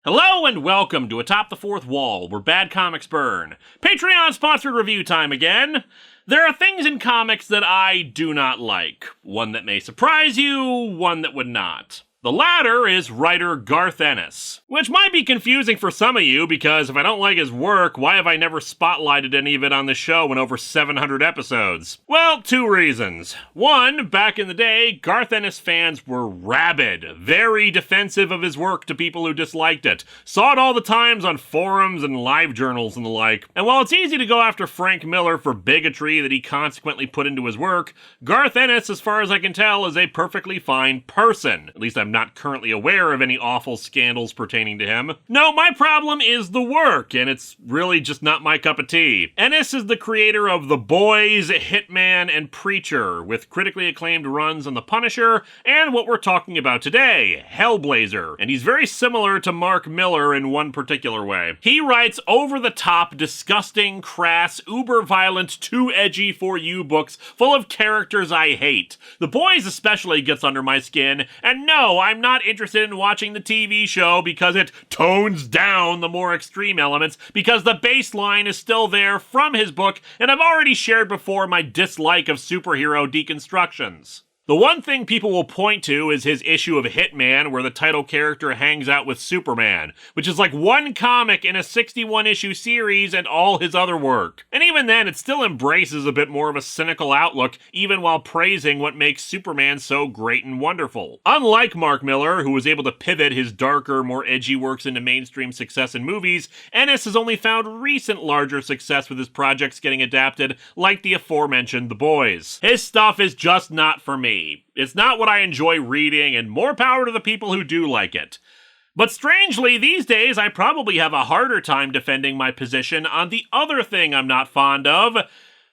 Hello and welcome to Atop the Fourth Wall, where bad comics burn. Patreon-sponsored review time again. There are things in comics that I do not like. One that may surprise you, one that would not. The latter is writer Garth Ennis, which might be confusing for some of you because if I don't like his work, why have I never spotlighted any of it on the show in over 700 episodes? Well, two reasons. One, back in the day, Garth Ennis fans were rabid, very defensive of his work to people who disliked it. Saw it all the times on forums and live journals and the like. And while it's easy to go after Frank Miller for bigotry that he consequently put into his work, Garth Ennis, as far as I can tell, is a perfectly fine person. At least I'm not currently aware of any awful scandals pertaining to him. No, my problem is the work, and it's really just not my cup of tea. Ennis is the creator of The Boys, Hitman, and Preacher, with critically acclaimed runs on The Punisher, and what we're talking about today, Hellblazer. And he's very similar to Mark Miller in one particular way. He writes over-the-top, disgusting, crass, uber-violent, too edgy for you books full of characters I hate. The Boys especially gets under my skin, and no, I'm not interested in watching the TV show because it tones down the more extreme elements, because the baseline is still there from his book, and I've already shared before my dislike of superhero deconstructions. The one thing people will point to is his issue of Hitman, where the title character hangs out with Superman, which is like one comic in a 61-issue series and all his other work. And even then, it still embraces a bit more of a cynical outlook, even while praising what makes Superman so great and wonderful. Unlike Mark Miller, who was able to pivot his darker, more edgy works into mainstream success in movies, Ennis has only found recent larger success with his projects getting adapted, like the aforementioned The Boys. His stuff is just not for me. It's not what I enjoy reading, and more power to the people who do like it. But strangely, these days I probably have a harder time defending my position on the other thing I'm not fond of,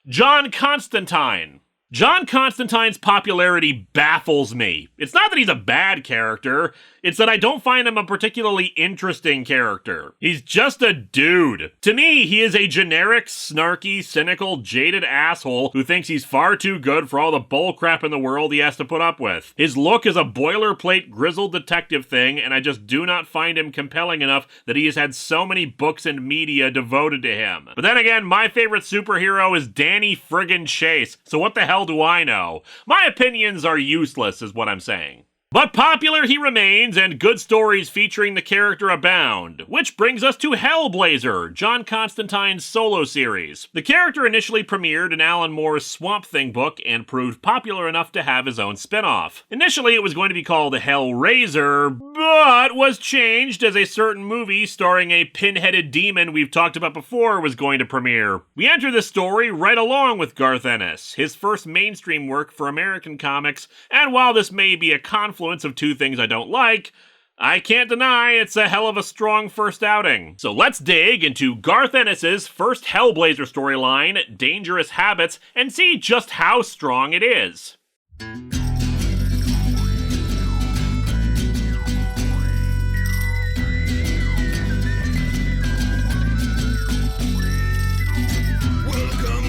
John Constantine. John Constantine's popularity baffles me. It's not that he's a bad character, it's that I don't find him a particularly interesting character. He's just a dude. To me, he is a generic, snarky, cynical, jaded asshole who thinks he's far too good for all the bullcrap in the world he has to put up with. His look is a boilerplate, grizzled detective thing, and I just do not find him compelling enough that he has had so many books and media devoted to him. But then again, my favorite superhero is Danny friggin' Chase, so what the hell do I know? My opinions are useless, is what I'm saying. But popular he remains, and good stories featuring the character abound. Which brings us to Hellblazer, John Constantine's solo series. The character initially premiered in Alan Moore's Swamp Thing book and proved popular enough to have his own spin-off. Initially it was going to be called Hellraiser, but was changed as a certain movie starring a pin-headed demon we've talked about before was going to premiere. We enter this story right along with Garth Ennis, his first mainstream work for American comics, and while this may be a confluence of two things I don't like, I can't deny it's a hell of a strong first outing. So let's dig into Garth Ennis's first Hellblazer storyline, Dangerous Habits, and see just how strong it is. Welcome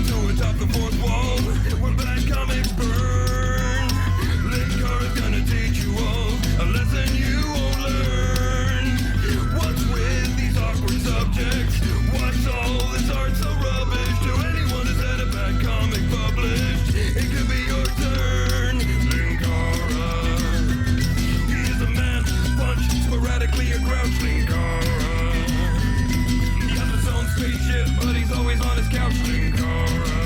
to Atop the Fourth Wall, where bad comics burn. Linkara's gonna teach you all a lesson you won't learn. What's with these awkward subjects? What's all this art so rubbish? To anyone who's had a bad comic published, it could be your turn. Linkara, he is a man punch, sporadically a grouch. Linkara, he has his own spaceship, but he's always on his couch. Linkara,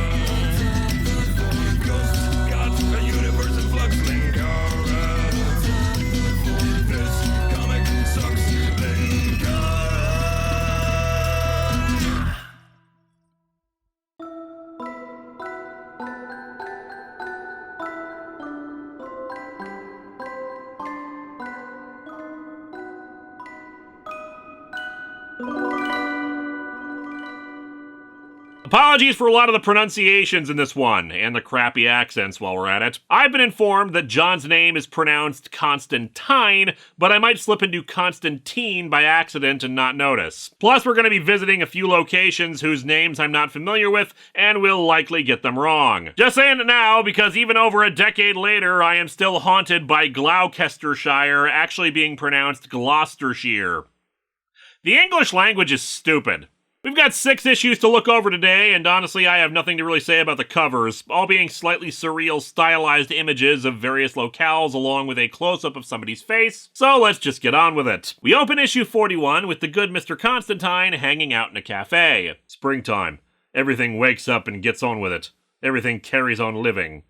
ghosts, gods, a universe in flux. Linkara, this comic sucks. Linkara. Apologies for a lot of the pronunciations in this one, and the crappy accents while we're at it. I've been informed that John's name is pronounced Constantine, but I might slip into Constantine by accident and not notice. Plus, we're going to be visiting a few locations whose names I'm not familiar with, and will likely get them wrong. Just saying it now, because even over a decade later, I am still haunted by Gloucestershire actually being pronounced Gloucestershire. The English language is stupid. We've got 6 issues to look over today, and honestly, I have nothing to really say about the covers, all being slightly surreal, stylized images of various locales along with a close-up of somebody's face, so let's just get on with it. We open issue 41 with the good Mr. Constantine hanging out in a cafe. Springtime. Everything wakes up and gets on with it. Everything carries on living.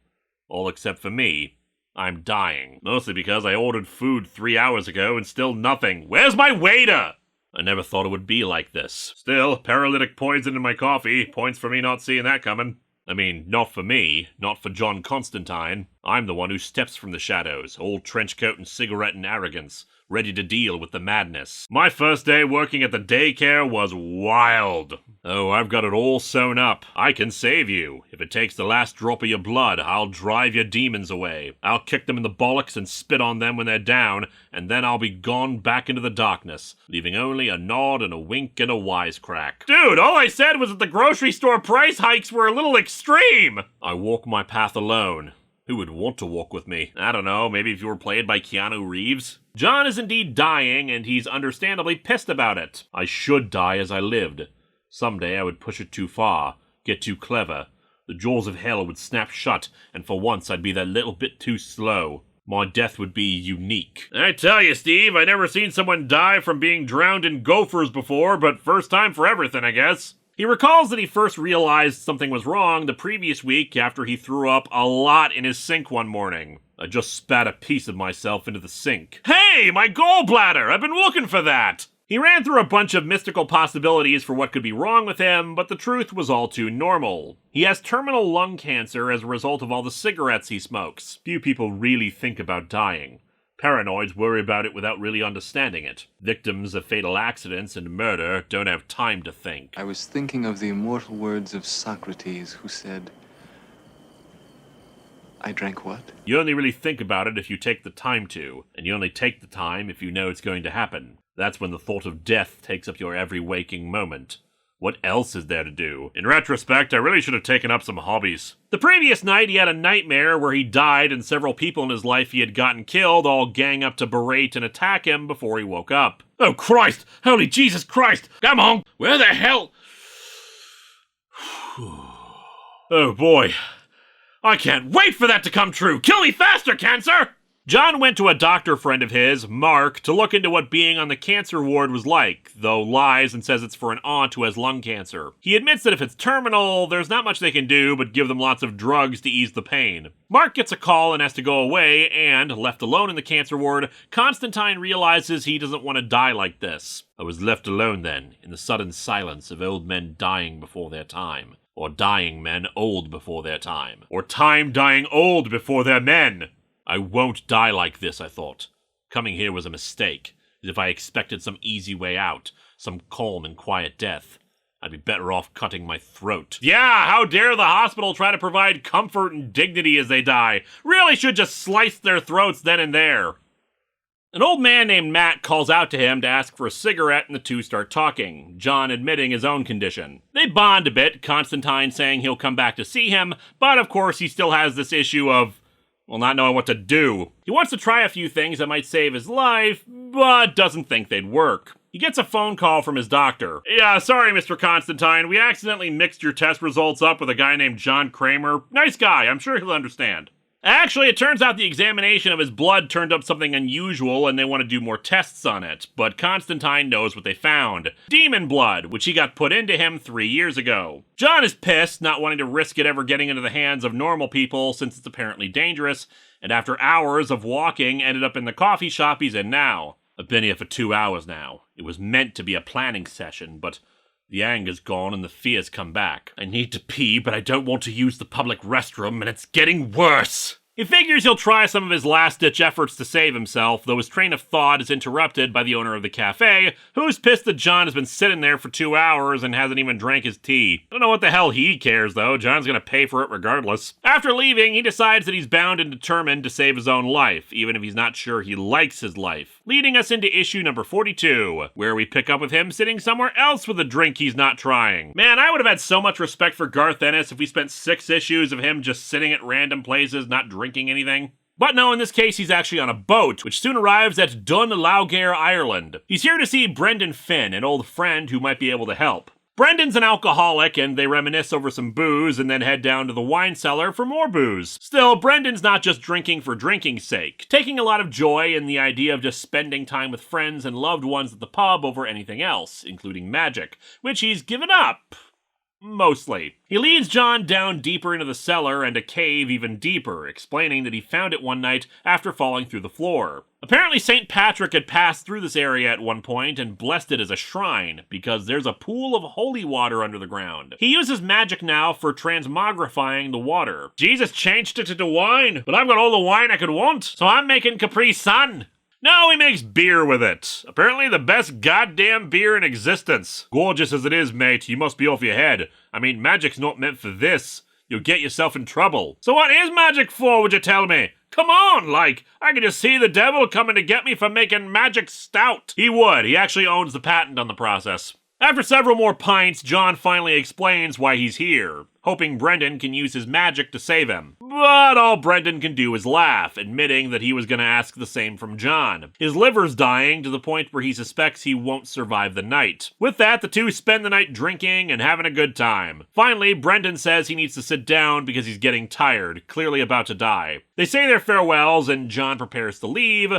All except for me. I'm dying. Mostly because I ordered food 3 hours ago and still nothing. Where's my waiter? I never thought it would be like this. Still, paralytic poison in my coffee. Points for me not seeing that coming. I mean, not for me, not for John Constantine. I'm the one who steps from the shadows, old trench coat and cigarette and arrogance, ready to deal with the madness. My first day working at the daycare was wild. Oh, I've got it all sewn up. I can save you. If it takes the last drop of your blood, I'll drive your demons away. I'll kick them in the bollocks and spit on them when they're down, and then I'll be gone back into the darkness, leaving only a nod and a wink and a wisecrack. Dude, all I said was that the grocery store price hikes were a little extreme. I walk my path alone. Who would want to walk with me? I don't know, maybe if you were played by Keanu Reeves? John is indeed dying, and he's understandably pissed about it. I should die as I lived. Someday I would push it too far, get too clever. The jaws of hell would snap shut, and for once I'd be that little bit too slow. My death would be unique. I tell you, Steve, I never seen someone die from being drowned in gophers before, but first time for everything, I guess. He recalls that he first realized something was wrong the previous week after he threw up a lot in his sink one morning. I just spat a piece of myself into the sink. Hey, my gallbladder! I've been looking for that! He ran through a bunch of mystical possibilities for what could be wrong with him, but the truth was all too normal. He has terminal lung cancer as a result of all the cigarettes he smokes. Few people really think about dying. Paranoids worry about it without really understanding it. Victims of fatal accidents and murder don't have time to think. I was thinking of the immortal words of Socrates, who said, I drank what? You only really think about it if you take the time to, and you only take the time if you know it's going to happen. That's when the thought of death takes up your every waking moment. What else is there to do? In retrospect, I really should have taken up some hobbies. The previous night, he had a nightmare where he died and several people in his life he had gotten killed all gang up to berate and attack him before he woke up. Oh Christ! Holy Jesus Christ! Come on! Where the hell? Oh boy. I can't wait for that to come true! Kill me faster, cancer! John went to a doctor friend of his, Mark, to look into what being on the cancer ward was like, though lies and says it's for an aunt who has lung cancer. He admits that if it's terminal, there's not much they can do but give them lots of drugs to ease the pain. Mark gets a call and has to go away, and, left alone in the cancer ward, Constantine realizes he doesn't want to die like this. I was left alone then, in the sudden silence of old men dying before their time. Or dying men old before their time. Or time dying old before their men. I won't die like this, I thought. Coming here was a mistake, as if I expected some easy way out, some calm and quiet death. I'd be better off cutting my throat. Yeah, how dare the hospital try to provide comfort and dignity as they die. Really should just slice their throats then and there. An old man named Matt calls out to him to ask for a cigarette, and the two start talking, John admitting his own condition. They bond a bit, Constantine saying he'll come back to see him, but of course he still has this issue of, well, not knowing what to do. He wants to try a few things that might save his life, but doesn't think they'd work. He gets a phone call from his doctor. Yeah, sorry, Mr. Constantine, we accidentally mixed your test results up with a guy named John Kramer. Nice guy, I'm sure he'll understand. Actually, it turns out the examination of his blood turned up something unusual and they want to do more tests on it, but Constantine knows what they found. Demon blood, which he got put into him 3 years ago. John is pissed, not wanting to risk it ever getting into the hands of normal people since it's apparently dangerous, and after hours of walking, ended up in the coffee shop he's in now. I've been here for 2 hours now. It was meant to be a planning session, but the anger's gone and the fear's come back. I need to pee, but I don't want to use the public restroom, and it's getting worse. He figures he'll try some of his last-ditch efforts to save himself, though his train of thought is interrupted by the owner of the cafe, who's pissed that John has been sitting there for 2 hours and hasn't even drank his tea. I don't know what the hell he cares, though. John's gonna pay for it regardless. After leaving, he decides that he's bound and determined to save his own life, even if he's not sure he likes his life. Leading us into issue number 42, where we pick up with him sitting somewhere else with a drink he's not trying. Man, I would have had so much respect for Garth Ennis if we spent 6 issues of him just sitting at random places, not drinking anything. But no, in this case, he's actually on a boat, which soon arrives at Dun Laoghaire, Ireland. He's here to see Brendan Finn, an old friend who might be able to help. Brendan's an alcoholic, and they reminisce over some booze and then head down to the wine cellar for more booze. Still, Brendan's not just drinking for drinking's sake, taking a lot of joy in the idea of just spending time with friends and loved ones at the pub over anything else, including magic, which he's given up. Mostly. He leads John down deeper into the cellar and a cave even deeper, explaining that he found it one night after falling through the floor. Apparently St. Patrick had passed through this area at one point and blessed it as a shrine, because there's a pool of holy water under the ground. He uses magic now for transmogrifying the water. Jesus changed it into wine, but I've got all the wine I could want, so I'm making Capri Sun. No, he makes beer with it. Apparently the best goddamn beer in existence. Gorgeous as it is, mate, you must be off your head. I mean, magic's not meant for this. You'll get yourself in trouble. So what is magic for, would you tell me? Come on, like, I can just see the devil coming to get me for making magic stout. He would. He actually owns the patent on the process. After several more pints, John finally explains why he's here, hoping Brendan can use his magic to save him. But all Brendan can do is laugh, admitting that he was going to ask the same from John. His liver's dying to the point where he suspects he won't survive the night. With that, the two spend the night drinking and having a good time. Finally, Brendan says he needs to sit down because he's getting tired, clearly about to die. They say their farewells and John prepares to leave,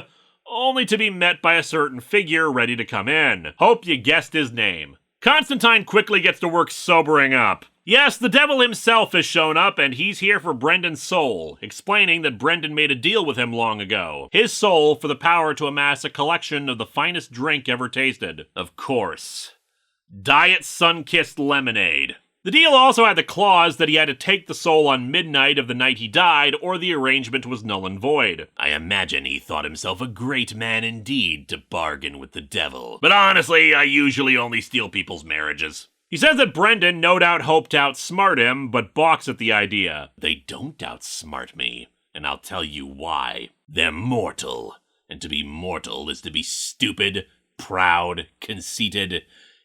only to be met by a certain figure ready to come in. Hope you guessed his name. Constantine quickly gets to work sobering up. Yes, the devil himself has shown up, and he's here for Brendan's soul, explaining that Brendan made a deal with him long ago. His soul for the power to amass a collection of the finest drink ever tasted. Of course. Diet Sun-Kissed Lemonade. The deal also had the clause that he had to take the soul on midnight of the night he died, or the arrangement was null and void. I imagine he thought himself a great man indeed to bargain with the devil. But honestly, I usually only steal people's marriages. He says that Brendan no doubt hoped to outsmart him, but balks at the idea. They don't outsmart me, and I'll tell you why. They're mortal, and to be mortal is to be stupid, proud, conceited,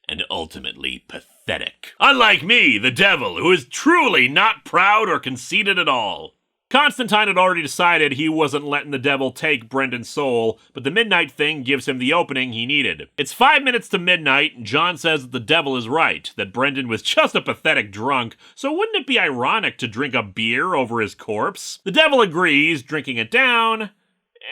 and ultimately pathetic. Unlike me, the devil, who is truly not proud or conceited at all. Constantine had already decided he wasn't letting the devil take Brendan's soul, but the midnight thing gives him the opening he needed. It's 5 minutes to midnight, and John says that the devil is right, that Brendan was just a pathetic drunk, so wouldn't it be ironic to drink a beer over his corpse? The devil agrees, drinking it down,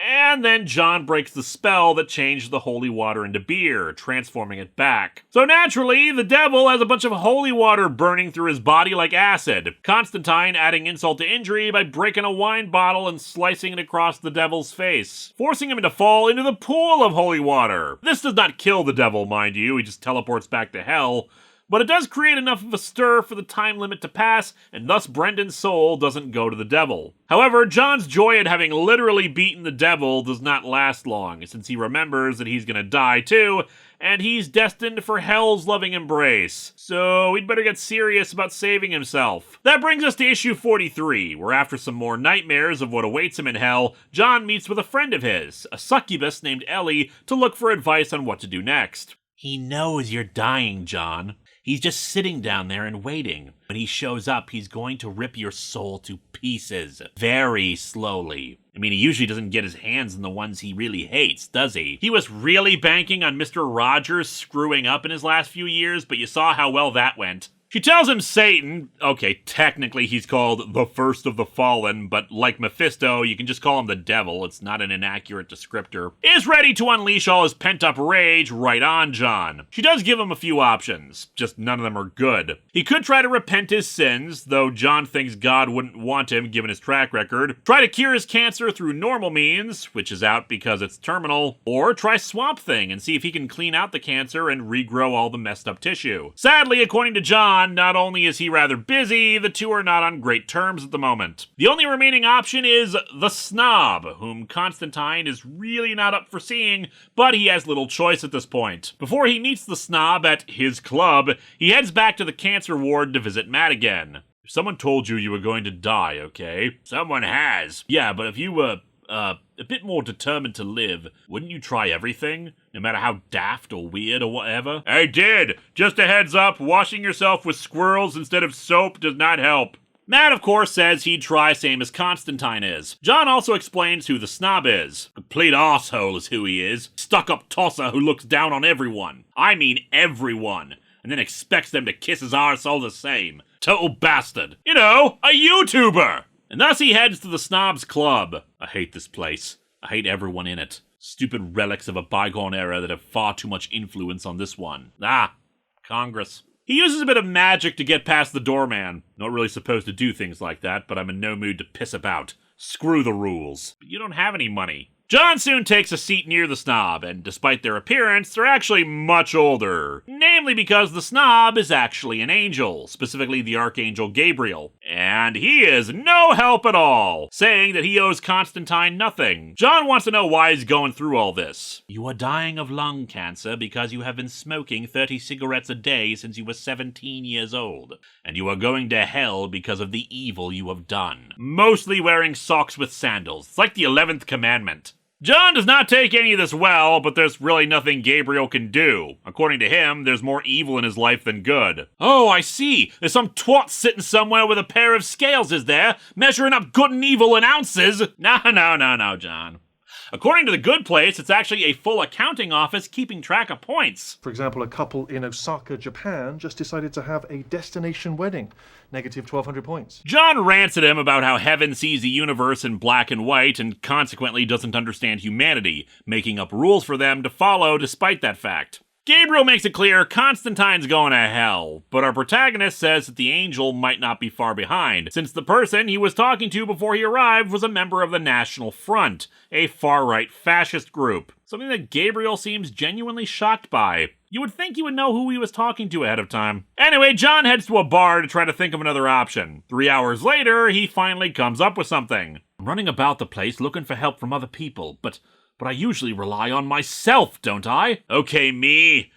and then John breaks the spell that changed the holy water into beer, transforming it back. So naturally, the devil has a bunch of holy water burning through his body like acid. Constantine adding insult to injury by breaking a wine bottle and slicing it across the devil's face, forcing him to fall into the pool of holy water. This does not kill the devil, mind you, he just teleports back to hell. But it does create enough of a stir for the time limit to pass, and thus Brendan's soul doesn't go to the devil. However, John's joy at having literally beaten the devil does not last long, since he remembers that he's gonna die too, and he's destined for hell's loving embrace. So he'd better get serious about saving himself. That brings us to issue 43, where after some more nightmares of what awaits him in hell, John meets with a friend of his, a succubus named Ellie, to look for advice on what to do next. He knows you're dying, John. He's just sitting down there and waiting. When he shows up, he's going to rip your soul to pieces. Very slowly. I mean, he usually doesn't get his hands on the ones he really hates, does he? He was really banking on Mr. Rogers screwing up in his last few years, but you saw how well that went. She tells him Satan, okay, technically he's called the First of the Fallen, but like Mephisto, you can just call him the devil, it's not an inaccurate descriptor, is ready to unleash all his pent-up rage right on John. She does give him a few options, just none of them are good. He could try to repent his sins, though John thinks God wouldn't want him given his track record, try to cure his cancer through normal means, which is out because it's terminal, or try Swamp Thing and see if he can clean out the cancer and regrow all the messed up tissue. Sadly, according to John, not only is he rather busy, the two are not on great terms at the moment. The only remaining option is the Snob, whom Constantine is really not up for seeing, but he has little choice at this point. Before he meets the Snob at his club, he heads back to the cancer ward to visit Matt again. Someone told you were going to die, okay? Someone has. Yeah, but if you were, a bit more determined to live, wouldn't you try everything? No matter how daft or weird or whatever? I did! Just a heads up, washing yourself with squirrels instead of soap does not help. Matt, of course, says he'd try same as Constantine is. John also explains who the snob is. Complete arsehole is who he is. Stuck-up tosser who looks down on everyone. I mean everyone. And then expects them to kiss his arsehole the same. Total bastard. You know, a YouTuber! And thus he heads to the Snobs Club. I hate this place. I hate everyone in it. Stupid relics of a bygone era that have far too much influence on this one. Congress. He uses a bit of magic to get past the doorman. Not really supposed to do things like that, but I'm in no mood to piss about. Screw the rules. But you don't have any money. John soon takes a seat near the snob, and despite their appearance, they're actually much older. Namely because the snob is actually an angel, specifically the Archangel Gabriel. And he is no help at all, saying that he owes Constantine nothing. John wants to know why he's going through all this. You are dying of lung cancer because you have been smoking 30 cigarettes a day since you were 17 years old. And you are going to hell because of the evil you have done. Mostly wearing socks with sandals. It's like the 11th commandment. John does not take any of this well, but there's really nothing Gabriel can do. According to him, there's more evil in his life than good. Oh, I see. There's some twat sitting somewhere with a pair of scales, is there? Measuring up good and evil in ounces. No, John. According to the good place, it's actually a full accounting office keeping track of points. For example, a couple in Osaka, Japan just decided to have a destination wedding. Negative 1,200 points. John rants at him about how heaven sees the universe in black and white and consequently doesn't understand humanity, making up rules for them to follow despite that fact. Gabriel makes it clear Constantine's going to hell, but our protagonist says that the angel might not be far behind, since the person he was talking to before he arrived was a member of the National Front, a far-right fascist group, something that Gabriel seems genuinely shocked by. You would think he would know who he was talking to ahead of time. Anyway, John heads to a bar to try to think of another option. 3 hours later, he finally comes up with something. I'm running about the place looking for help from other people, but I usually rely on myself, don't I? Okay, me.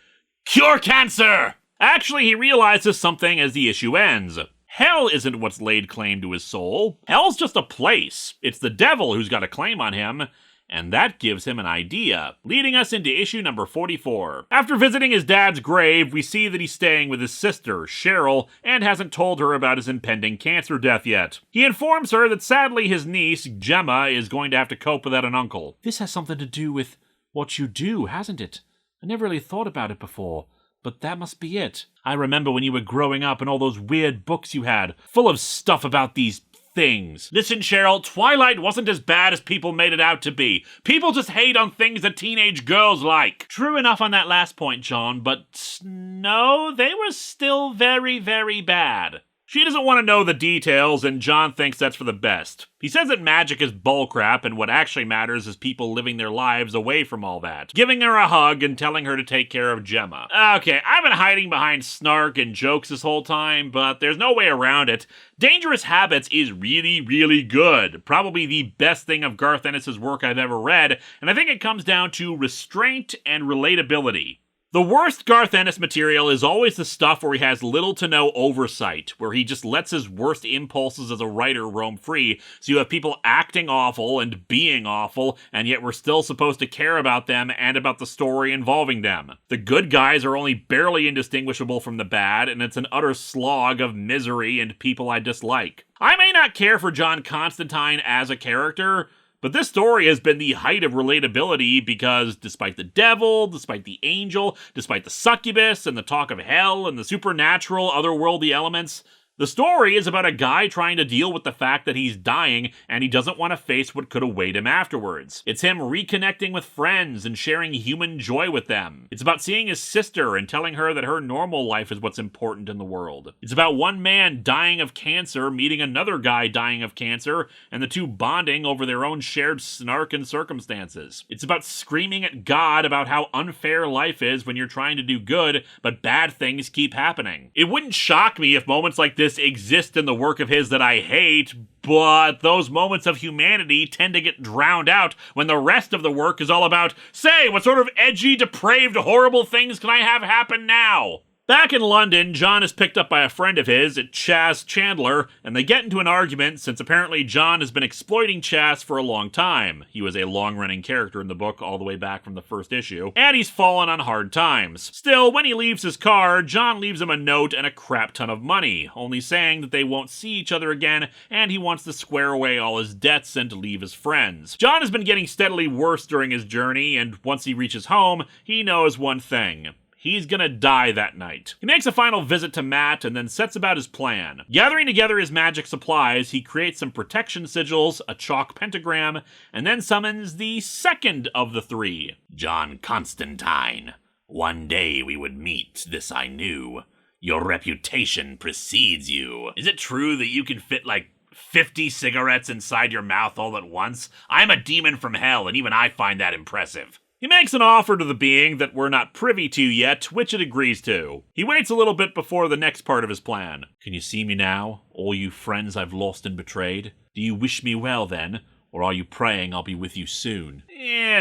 Cure cancer! Actually, he realizes something as the issue ends. Hell isn't what's laid claim to his soul. Hell's just a place. It's the devil who's got a claim on him, and that gives him an idea, leading us into issue number 44. After visiting his dad's grave, we see that he's staying with his sister, Cheryl, and hasn't told her about his impending cancer death yet. He informs her that sadly his niece, Gemma, is going to have to cope without an uncle. This has something to do with what you do, hasn't it? I never really thought about it before, but that must be it. I remember when you were growing up and all those weird books you had, full of stuff about these things. Listen, Cheryl, Twilight wasn't as bad as people made it out to be. People just hate on things that teenage girls like. True enough on that last point, John, but no, they were still very, very bad. She doesn't want to know the details, and John thinks that's for the best. He says that magic is bullcrap, and what actually matters is people living their lives away from all that. Giving her a hug and telling her to take care of Gemma. Okay, I've been hiding behind snark and jokes this whole time, but there's no way around it. Dangerous Habits is really, really good. Probably the best thing of Garth Ennis's work I've ever read, and I think it comes down to restraint and relatability. The worst Garth Ennis material is always the stuff where he has little to no oversight, where he just lets his worst impulses as a writer roam free, so you have people acting awful and being awful, and yet we're still supposed to care about them and about the story involving them. The good guys are only barely indistinguishable from the bad, and it's an utter slog of misery and people I dislike. I may not care for John Constantine as a character, but this story has been the height of relatability because despite the devil, despite the angel, despite the succubus and the talk of hell and the supernatural otherworldly elements, the story is about a guy trying to deal with the fact that he's dying and he doesn't want to face what could await him afterwards. It's him reconnecting with friends and sharing human joy with them. It's about seeing his sister and telling her that her normal life is what's important in the world. It's about one man dying of cancer meeting another guy dying of cancer and the two bonding over their own shared snark and circumstances. It's about screaming at God about how unfair life is when you're trying to do good, but bad things keep happening. It wouldn't shock me if moments like this exist in the work of his that I hate, but those moments of humanity tend to get drowned out when the rest of the work is all about, say, what sort of edgy, depraved, horrible things can I have happen now? Back in London, John is picked up by a friend of his, Chas Chandler, and they get into an argument since apparently John has been exploiting Chas for a long time. He was a long-running character in the book all the way back from the first issue, and he's fallen on hard times. Still, when he leaves his car, John leaves him a note and a crap ton of money, only saying that they won't see each other again, and he wants to square away all his debts and to leave his friends. John has been getting steadily worse during his journey, and once he reaches home, he knows one thing. He's gonna die that night. He makes a final visit to Matt and then sets about his plan. Gathering together his magic supplies, he creates some protection sigils, a chalk pentagram, and then summons the second of the three. John Constantine. One day we would meet, this I knew. Your reputation precedes you. Is it true that you can fit like 50 cigarettes inside your mouth all at once? I'm a demon from hell, and even I find that impressive. He makes an offer to the being that we're not privy to yet, which it agrees to. He waits a little bit before the next part of his plan. Can you see me now, all you friends I've lost and betrayed? Do you wish me well then, or are you praying I'll be with you soon?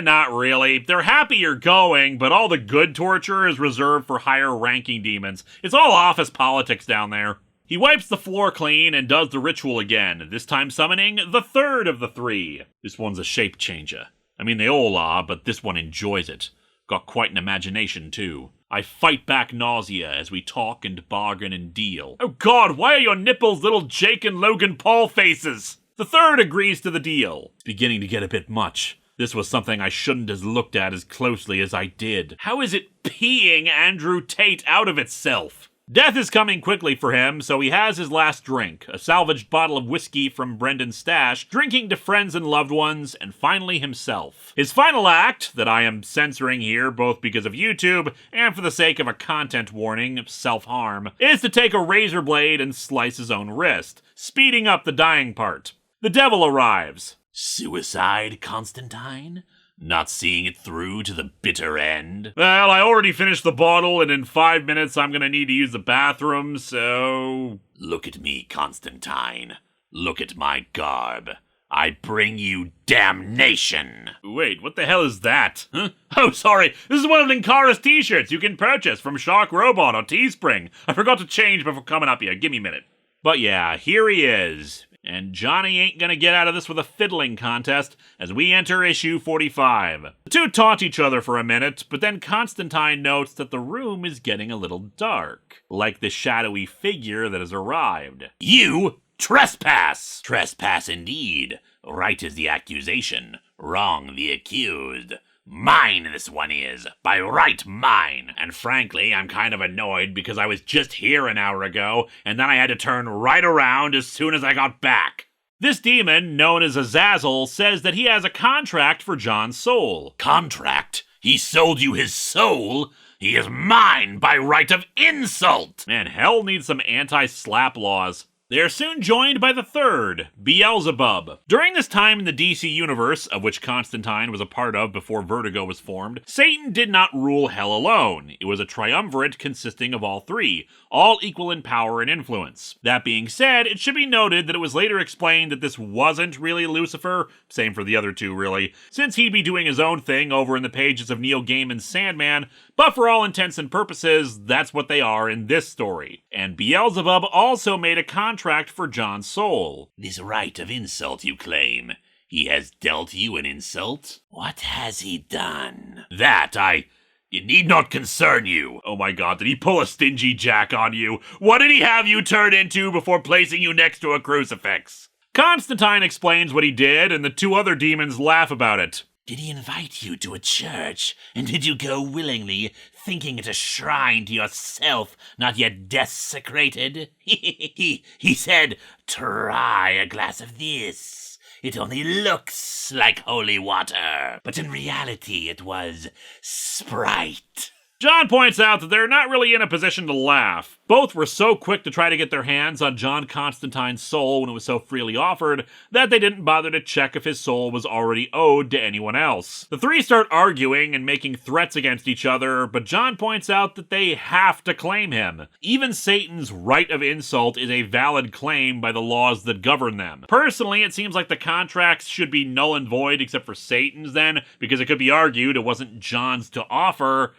Not really. They're happy you're going, but all the good torture is reserved for higher-ranking demons. It's all office politics down there. He wipes the floor clean and does the ritual again, this time summoning the third of the three. This one's a shape changer. I mean, they all are, but this one enjoys it. Got quite an imagination, too. I fight back nausea as we talk and bargain and deal. Oh god, why are your nipples little Jake and Logan Paul faces? The third agrees to the deal. It's beginning to get a bit much. This was something I shouldn't have looked at as closely as I did. How is it peeing Andrew Tate out of itself? Death is coming quickly for him, so he has his last drink, a salvaged bottle of whiskey from Brendan's stash, drinking to friends and loved ones, and finally himself. His final act, that I am censoring here both because of YouTube and for the sake of a content warning, self-harm, is to take a razor blade and slice his own wrist, speeding up the dying part. The devil arrives. Suicide, Constantine? Not seeing it through to the bitter end? Well, I already finished the bottle, and in 5 minutes I'm gonna need to use the bathroom, so... Look at me, Constantine. Look at my garb. I bring you damnation. Wait, what the hell is that? Huh? Oh, sorry. This is one of Linkara's t-shirts you can purchase from Shark Robot or Teespring. I forgot to change before coming up here. Give me a minute. But yeah, here he is. And Johnny ain't gonna get out of this with a fiddling contest as we enter issue 45. The two taunt each other for a minute, but then Constantine notes that the room is getting a little dark, like the shadowy figure that has arrived. You trespass! Trespass indeed. Right is the accusation, wrong the accused. Mine this one is, by right mine. And frankly, I'm kind of annoyed because I was just here an hour ago, and then I had to turn right around as soon as I got back. This demon, known as Azazel, says that he has a contract for John's soul. Contract? He sold you his soul? He is mine by right of insult! Man, hell needs some anti-slap laws. They are soon joined by the third, Beelzebub. During this time in the DC universe, of which Constantine was a part of before Vertigo was formed, Satan did not rule hell alone. It was a triumvirate consisting of all three, all equal in power and influence. That being said, it should be noted that it was later explained that this wasn't really Lucifer, same for the other two really, since he'd be doing his own thing over in the pages of Neil Gaiman's Sandman, but for all intents and purposes, that's what they are in this story. And Beelzebub also made a contract for John's soul. This right of insult you claim. He has dealt you an insult? What has he done? It need not concern you. Oh my god, did he pull a stingy Jack on you? What did he have you turn into before placing you next to a crucifix? Constantine explains what he did, and the two other demons laugh about it. Did he invite you to a church, and did you go willingly, thinking it a shrine to yourself, not yet desecrated? He said, try a glass of this. It only looks like holy water, but in reality it was Sprite. John points out that they're not really in a position to laugh. Both were so quick to try to get their hands on John Constantine's soul when it was so freely offered that they didn't bother to check if his soul was already owed to anyone else. The three start arguing and making threats against each other, but John points out that they have to claim him. Even Satan's right of insult is a valid claim by the laws that govern them. Personally, it seems like the contracts should be null and void except for Satan's then, because it could be argued it wasn't John's to offer.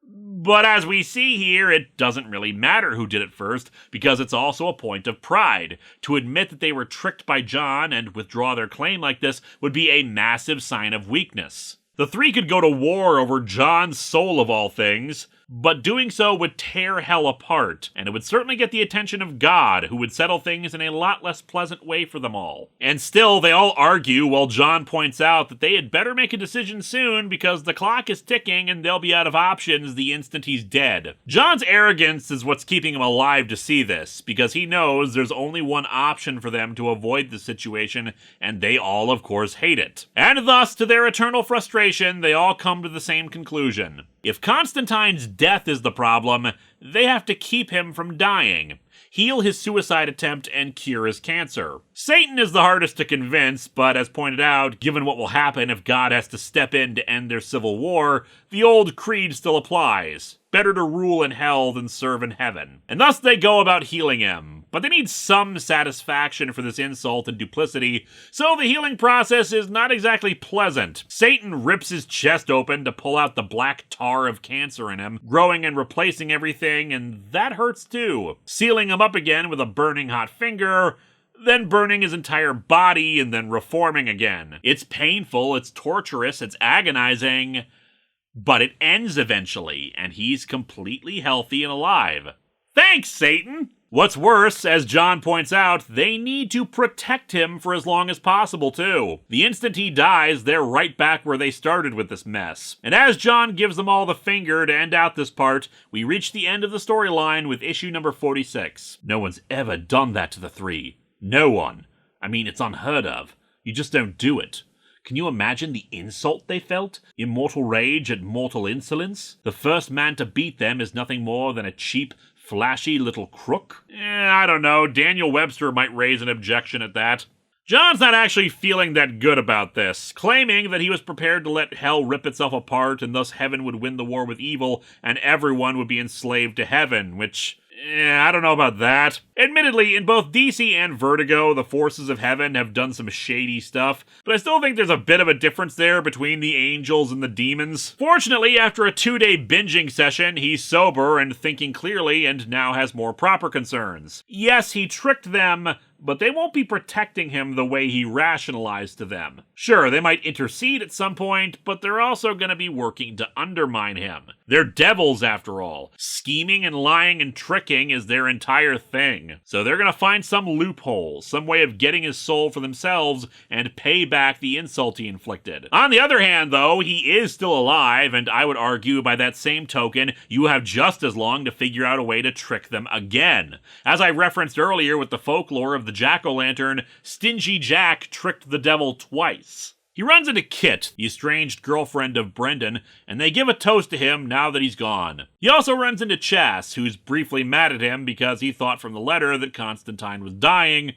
But as we see here, it doesn't really matter who did it first, because it's also a point of pride. To admit that they were tricked by John and withdraw their claim like this would be a massive sign of weakness. The three could go to war over John's soul of all things, but doing so would tear hell apart, and it would certainly get the attention of God, who would settle things in a lot less pleasant way for them all. And still, they all argue while John points out that they had better make a decision soon because the clock is ticking and they'll be out of options the instant he's dead. John's arrogance is what's keeping him alive to see this, because he knows there's only one option for them to avoid the situation, and they all, of course, hate it. And thus, to their eternal frustration, they all come to the same conclusion. If Constantine's death is the problem, they have to keep him from dying, heal his suicide attempt, and cure his cancer. Satan is the hardest to convince, but as pointed out, given what will happen if God has to step in to end their civil war, the old creed still applies. Better to rule in hell than serve in heaven. And thus they go about healing him, but they need some satisfaction for this insult and duplicity, so the healing process is not exactly pleasant. Satan rips his chest open to pull out the black tar of cancer in him, growing and replacing everything, and that hurts too. Sealing him up again with a burning hot finger, then burning his entire body, and then reforming again. It's painful, it's torturous, it's agonizing, but it ends eventually, and he's completely healthy and alive. Thanks, Satan! What's worse, as John points out, they need to protect him for as long as possible, too. The instant he dies, they're right back where they started with this mess. And as John gives them all the finger to end out this part, we reach the end of the storyline with issue number 46. No one's ever done that to the three. No one. I mean, it's unheard of. You just don't do it. Can you imagine the insult they felt? Immortal rage at mortal insolence? The first man to beat them is nothing more than a cheap, flashy little crook? I don't know. Daniel Webster might raise an objection at that. John's not actually feeling that good about this, claiming that he was prepared to let hell rip itself apart and thus heaven would win the war with evil and everyone would be enslaved to heaven, which... I don't know about that. Admittedly, in both DC and Vertigo, the forces of heaven have done some shady stuff, but I still think there's a bit of a difference there between the angels and the demons. Fortunately, after a 2-day binging session, he's sober and thinking clearly and now has more proper concerns. Yes, he tricked them, but they won't be protecting him the way he rationalized to them. Sure, they might intercede at some point, but they're also going to be working to undermine him. They're devils, after all. Scheming and lying and tricking is their entire thing. So they're going to find some loophole, some way of getting his soul for themselves and pay back the insult he inflicted. On the other hand, though, he is still alive, and I would argue by that same token, you have just as long to figure out a way to trick them again. As I referenced earlier with the folklore of the jack-o'-lantern, Stingy Jack tricked the devil twice. He runs into Kit, the estranged girlfriend of Brendan, and they give a toast to him now that he's gone. He also runs into Chas, who's briefly mad at him because he thought from the letter that Constantine was dying,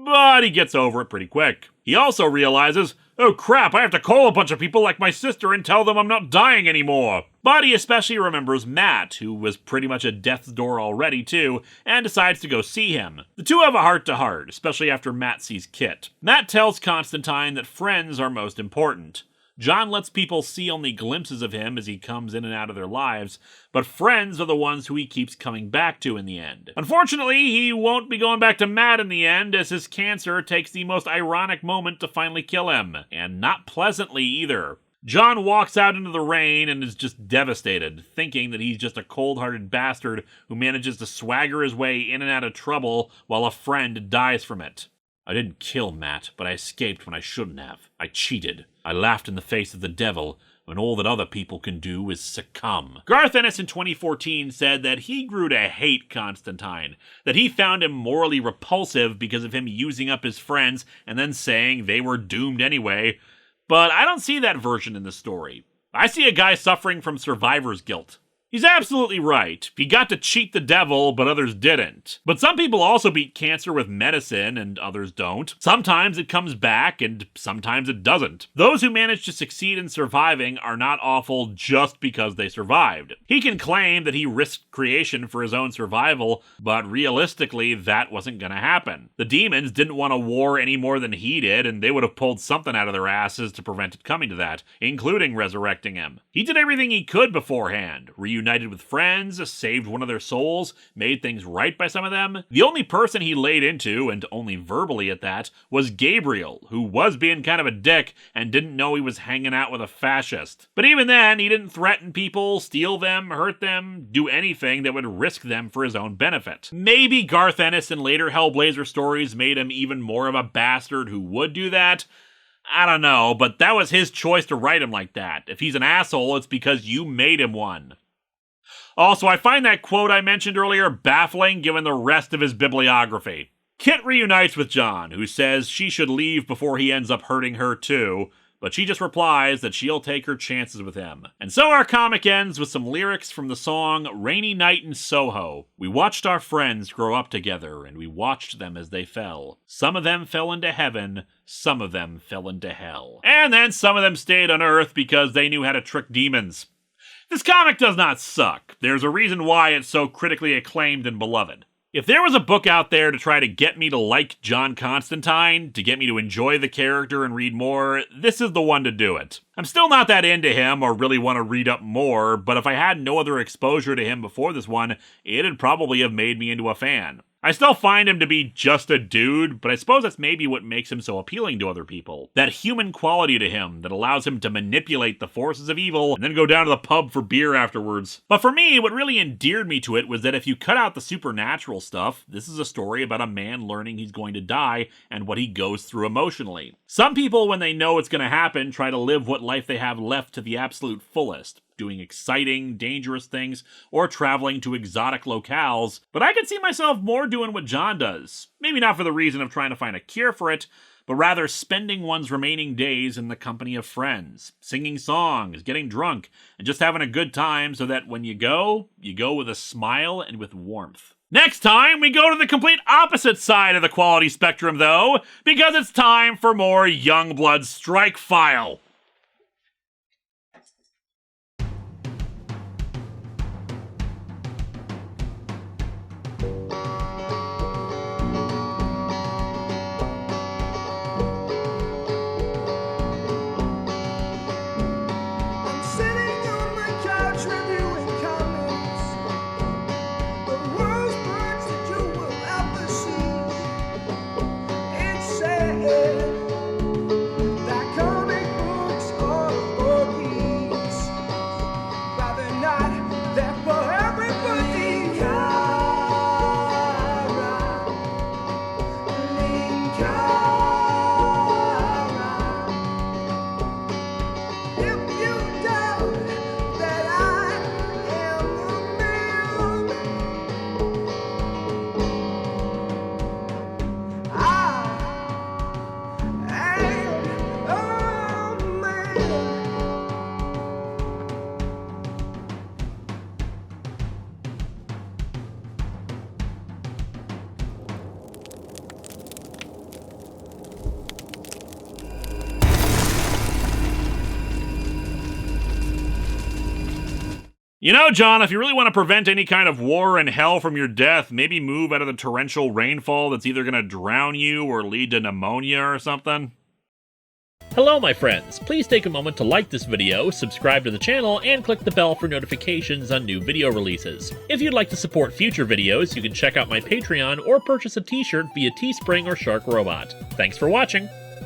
but he gets over it pretty quick. He also realizes, oh crap, I have to call a bunch of people like my sister and tell them I'm not dying anymore. But he especially remembers Matt, who was pretty much at death's door already too, and decides to go see him. The two have a heart-to-heart, especially after Matt sees Kit. Matt tells Constantine that friends are most important. John lets people see only glimpses of him as he comes in and out of their lives, but friends are the ones who he keeps coming back to in the end. Unfortunately, he won't be going back to Matt in the end, as his cancer takes the most ironic moment to finally kill him, and not pleasantly either. John walks out into the rain and is just devastated, thinking that he's just a cold-hearted bastard who manages to swagger his way in and out of trouble while a friend dies from it. I didn't kill Matt, but I escaped when I shouldn't have. I cheated. I laughed in the face of the devil, when all that other people can do is succumb. Garth Ennis in 2014 said that he grew to hate Constantine, that he found him morally repulsive because of him using up his friends and then saying they were doomed anyway, but I don't see that version in the story. I see a guy suffering from survivor's guilt. He's absolutely right. He got to cheat the devil, but others didn't. But some people also beat cancer with medicine, and others don't. Sometimes it comes back, and sometimes it doesn't. Those who manage to succeed in surviving are not awful just because they survived. He can claim that he risked creation for his own survival, but realistically, that wasn't gonna happen. The demons didn't want a war any more than he did, and they would have pulled something out of their asses to prevent it coming to that, including resurrecting him. He did everything he could beforehand, reusing reunited with friends, saved one of their souls, made things right by some of them. The only person he laid into, and only verbally at that, was Gabriel, who was being kind of a dick and didn't know he was hanging out with a fascist. But even then, he didn't threaten people, steal them, hurt them, do anything that would risk them for his own benefit. Maybe Garth Ennis in later Hellblazer stories made him even more of a bastard who would do that. I don't know, but that was his choice to write him like that. If he's an asshole, it's because you made him one. Also, I find that quote I mentioned earlier baffling given the rest of his bibliography. Kit reunites with John, who says she should leave before he ends up hurting her too, but she just replies that she'll take her chances with him. And so our comic ends with some lyrics from the song Rainy Night in Soho. We watched our friends grow up together, and we watched them as they fell. Some of them fell into heaven, some of them fell into hell. And then some of them stayed on Earth because they knew how to trick demons. This comic does not suck. There's a reason why it's so critically acclaimed and beloved. If there was a book out there to try to get me to like John Constantine, to get me to enjoy the character and read more, this is the one to do it. I'm still not that into him or really want to read up more, but if I had no other exposure to him before this one, it'd probably have made me into a fan. I still find him to be just a dude, but I suppose that's maybe what makes him so appealing to other people. That human quality to him that allows him to manipulate the forces of evil and then go down to the pub for beer afterwards. But for me, what really endeared me to it was that if you cut out the supernatural stuff, this is a story about a man learning he's going to die and what he goes through emotionally. Some people, when they know it's going to happen, try to live what life they have left to the absolute fullest, doing exciting, dangerous things, or traveling to exotic locales, but I could see myself more doing what John does. Maybe not for the reason of trying to find a cure for it, but rather spending one's remaining days in the company of friends, singing songs, getting drunk, and just having a good time so that when you go with a smile and with warmth. Next time, we go to the complete opposite side of the quality spectrum, though, because it's time for more Youngblood Strike File. You know, John, if you really want to prevent any kind of war and hell from your death, maybe move out of the torrential rainfall that's either going to drown you or lead to pneumonia or something. Hello, my friends. Please take a moment to like this video, subscribe to the channel, and click the bell for notifications on new video releases. If you'd like to support future videos, you can check out my Patreon or purchase a t-shirt via Teespring or Shark Robot. Thanks for watching!